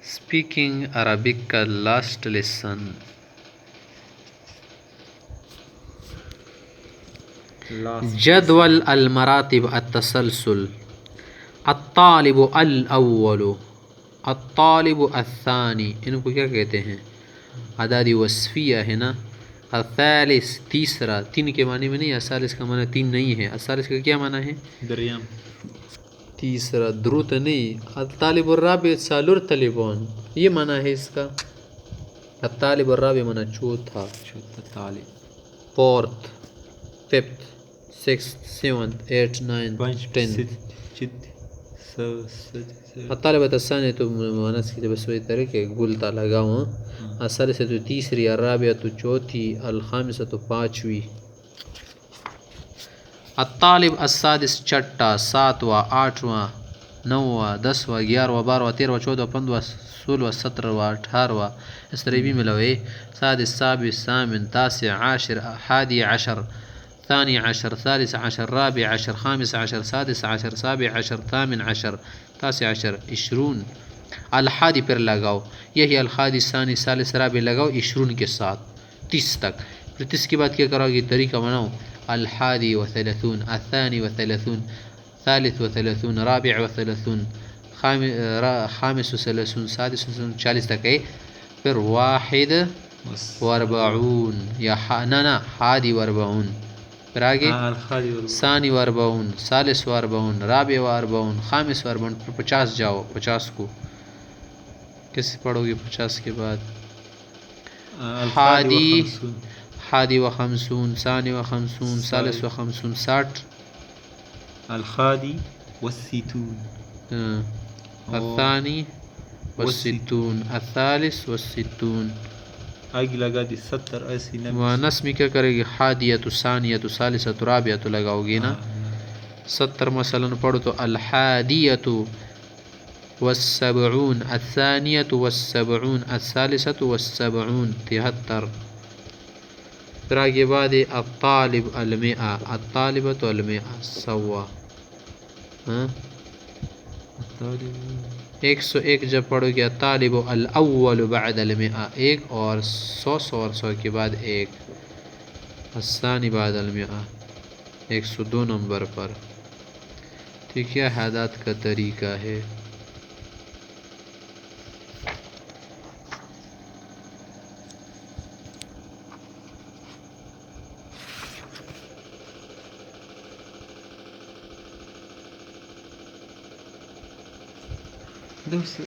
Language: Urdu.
Speaking Arabic کا last lesson. جدول المراتب التسلسل. الطالب الاول، الطالب الثانی، ان کو کیا کہتے ہیں؟ اعداد وصفیہ ہے نا. الثالث تیسرا، تین کے معنی میں نہیں، الثالث کا معنی تین نہیں ہے. الثالث کا کیا معنی ہے؟ دریم. تیسرا دروت نہیں. الطالب الرابع سالور طالبون، یہ معنی ہے اس کا. الطالب الرابع معنی چوتھا. طالب. Fourth, fifth, sixth, seventh, eighth, ninth, tenth. الطالب الثانی تو مانس کی بس وہی طریقے گلتا لگاؤں. الثالثہ تو تیسری، الرابعہ تو چوتھی، الخامسہ تو پانچویں. الطالب السادس چھٹا، ساتواں، آٹھواں، نواں، دسواں، گیارہواں، بارہواں، تیرہواں، چودہواں، پندرہواں، سولہواں، سترہواں، اٹھارہواں. اس طرح بھی ملا ہوئے. سادس، سابع، ثامن، تاسع، عاشر، حادی عشر، ثانی عشر، ثالث عشر، رابع عشر، خامس عشر، سادس عشر، سابع عشر، ثامن عشر، تاسع عشر، عشرون. الحادی پر لگاؤ، یہی الحادی ثانی ثالث رابع لگاؤ عشرون کے ساتھ 30 تک. پھر 30 کے بعد کیا کرو گے؟ طریقہ بناؤ. الحادی و ثلاثون، الثانی و ثلاثون، ثالث و ثلاثون، رابع و ثلاثون، خامس و ثلاثون، سادس و ثلاثون، 40 تک ہے. پھر واحد و اربعون، یا نا حادی و اربعون. پھر آگے ثانی و اربعون، ثالث و اربعون، رابع و اربعون، خامس و اربعون. پھر 50 جاؤ. 50 کو کیسے پڑھو گے 50 کے بعد؟ حادی و خمسون، ثانی و خمسون، ثالث و خمسون، 60. الحادی والستون، الثانی والستون، الثالث والستون. آگے لگا دی 70 80 90. مؤنث میں کیا کرے گی؟ حادیۃ، ثانیۃ، ثالثۃ، رابعۃ لگاؤ گی نا. 70 مثلا پڑھو تو الحادیۃ والسبعون، الثانیۃ والسبعون، الثالثۃ والسبعون، 73. پھر آگے بعد الطالب المئہ، الطالبۃ المئہ، سوا. 101 جب پڑھو گے الطالب الاول بعد المئہ، ایک، اور 100 100 اور 100 کے بعد ایک. الثانی بعد المئہ، 102 نمبر پر. ٹھیک ہے، اعداد کا طریقہ ہے. دوست